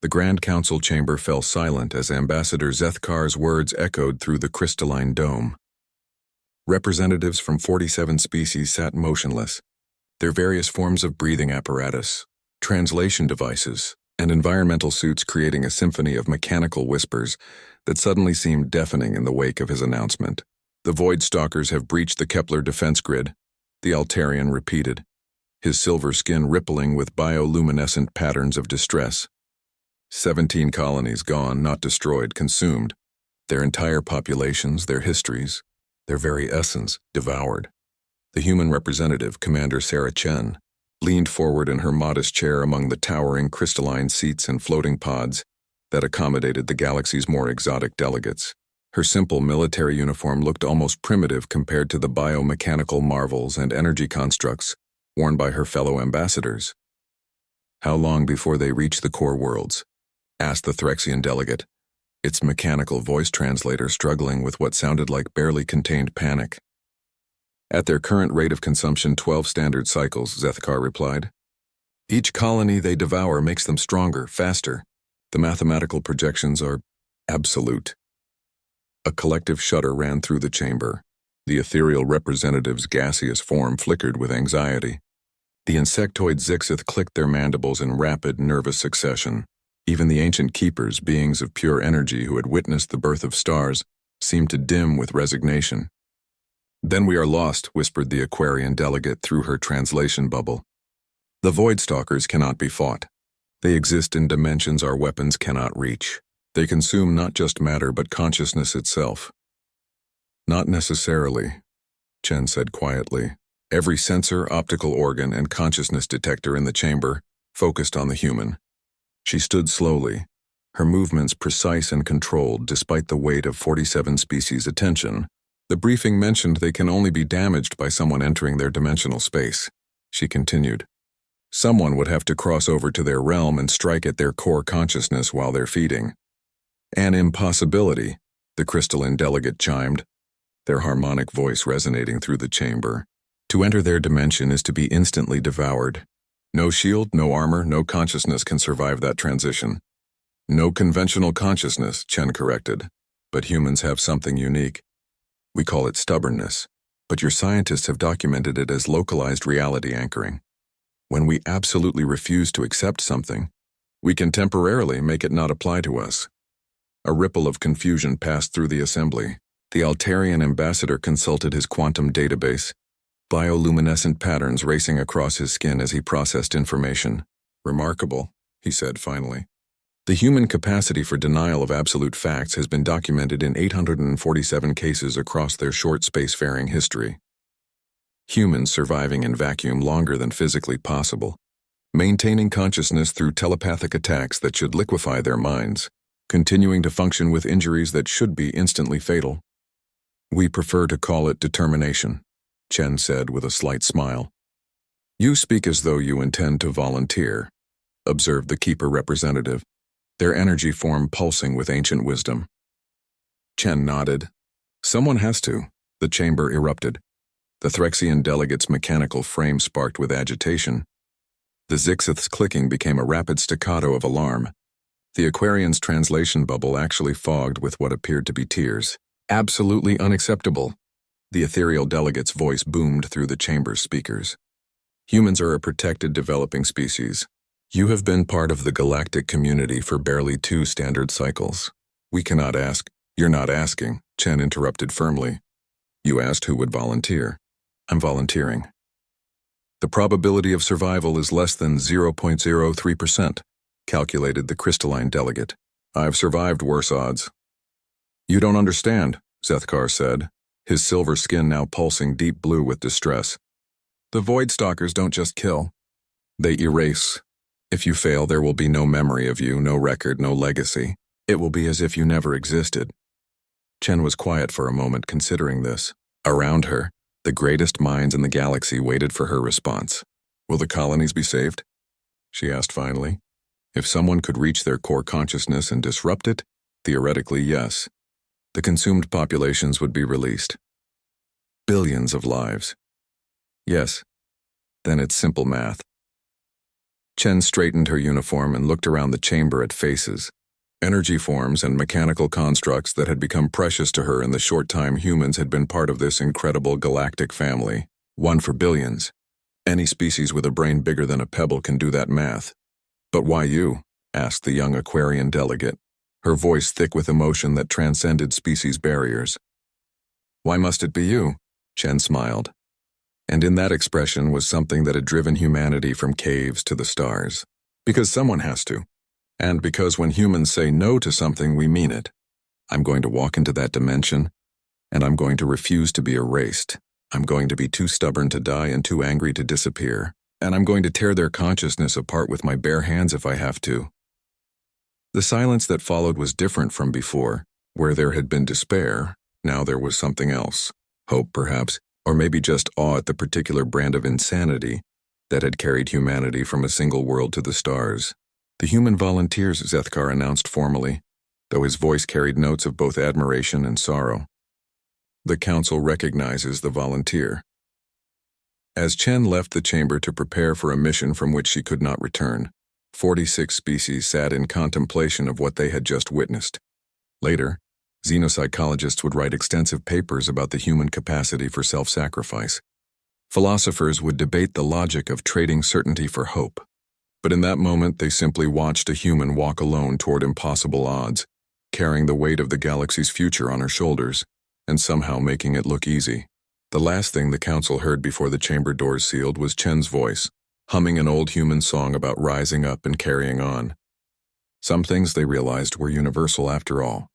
The Grand Council chamber fell silent as Ambassador Zethkar's words echoed through the crystalline dome. Representatives from 47 species sat motionless, their various forms of breathing apparatus, translation devices, and environmental suits creating a symphony of mechanical whispers that suddenly seemed deafening in the wake of his announcement. "The Void Stalkers have breached the Kepler defense grid," the Altarian repeated, his silver skin rippling with bioluminescent patterns of distress. 17 colonies gone, not destroyed, consumed. Their entire populations, their histories, their very essence, devoured. The human representative, Commander Sarah Chen, leaned forward in her modest chair among the towering crystalline seats and floating pods that accommodated the galaxy's more exotic delegates. Her simple military uniform looked almost primitive compared to the biomechanical marvels and energy constructs worn by her fellow ambassadors. "How long before they reach the core worlds?" asked the Threxian delegate, its mechanical voice translator struggling with what sounded like barely contained panic. "At their current rate of consumption, 12 standard cycles," Zethkar replied. "Each colony they devour makes them stronger, faster. The mathematical projections are absolute." A collective shudder ran through the chamber. The ethereal representative's gaseous form flickered with anxiety. The insectoid Zixith clicked their mandibles in rapid, nervous succession. Even the ancient keepers, beings of pure energy who had witnessed the birth of stars, seemed to dim with resignation. "Then we are lost," whispered the Aquarian delegate through her translation bubble. "The Void Stalkers cannot be fought. They exist in dimensions our weapons cannot reach. They consume not just matter but consciousness itself." "Not necessarily," Chen said quietly. Every sensor, optical organ, and consciousness detector in the chamber focused on the human. She stood slowly, her movements precise and controlled despite the weight of 47 species' attention. "The briefing mentioned they can only be damaged by someone entering their dimensional space," she continued. "Someone would have to cross over to their realm and strike at their core consciousness while they're feeding." "An impossibility," the crystalline delegate chimed, their harmonic voice resonating through the chamber. "To enter their dimension is to be instantly devoured. No shield, no armor, no consciousness can survive that transition." "No conventional consciousness," Chen corrected, "but humans have something unique. We call it stubbornness, but your scientists have documented it as localized reality anchoring. When we absolutely refuse to accept something, we can temporarily make it not apply to us." A ripple of confusion passed through the assembly. The Altarian ambassador consulted his quantum database, bioluminescent patterns racing across his skin as he processed information. "Remarkable," he said finally. "The human capacity for denial of absolute facts has been documented in 847 cases across their short spacefaring history. Humans surviving in vacuum longer than physically possible, maintaining consciousness through telepathic attacks that should liquefy their minds, continuing to function with injuries that should be instantly fatal. We prefer to call it determination," Chen said with a slight smile. "You speak as though you intend to volunteer," observed the Keeper representative, their energy form pulsing with ancient wisdom. Chen nodded. "Someone has to," the chamber erupted. The Threxian delegate's mechanical frame sparked with agitation. The Zixith's clicking became a rapid staccato of alarm. The Aquarian's translation bubble actually fogged with what appeared to be tears. "Absolutely unacceptable," the ethereal delegate's voice boomed through the chamber's speakers. "Humans are a protected developing species. You have been part of the galactic community for barely 2 standard cycles. We cannot ask." "You're not asking," Chen interrupted firmly. "You asked who would volunteer. I'm volunteering." "The probability of survival is less than 0.03%, calculated the crystalline delegate. "I've survived worse odds." "You don't understand," Zethkar said, his silver skin now pulsing deep blue with distress. "The Void Stalkers don't just kill. They erase. If you fail, there will be no memory of you, no record, no legacy. It will be as if you never existed." Chen was quiet for a moment considering this. Around her, the greatest minds in the galaxy waited for her response. "Will the colonies be saved?" she asked finally. If someone could reach their core consciousness and disrupt it, theoretically, yes. The consumed populations would be released. Billions of lives. Yes. Then it's simple math. Chen straightened her uniform and looked around the chamber at faces, energy forms and mechanical constructs that had become precious to her in the short time humans had been part of this incredible galactic family. One for billions. Any species with a brain bigger than a pebble can do that math. But why you? Asked the young Aquarian delegate, her voice thick with emotion that transcended species barriers. Why must it be you? Chen smiled. And in that expression was something that had driven humanity from caves to the stars. Because someone has to. And because when humans say no to something, we mean it. I'm going to walk into that dimension, and I'm going to refuse to be erased. I'm going to be too stubborn to die and too angry to disappear. And I'm going to tear their consciousness apart with my bare hands if I have to. The silence that followed was different from before. Where there had been despair, now there was something else. Hope, perhaps, or maybe just awe at the particular brand of insanity that had carried humanity from a single world to the stars. The human volunteers, Zethkar announced formally, though his voice carried notes of both admiration and sorrow. The council recognizes the volunteer. As Chen left the chamber to prepare for a mission from which she could not return, 46 species sat in contemplation of what they had just witnessed. Later, xenopsychologists would write extensive papers about the human capacity for self-sacrifice. Philosophers would debate the logic of trading certainty for hope. But in that moment, they simply watched a human walk alone toward impossible odds, carrying the weight of the galaxy's future on her shoulders, and somehow making it look easy. The last thing the council heard before the chamber doors sealed was Chen's voice, humming an old human song about rising up and carrying on. Some things, they realized, were universal after all.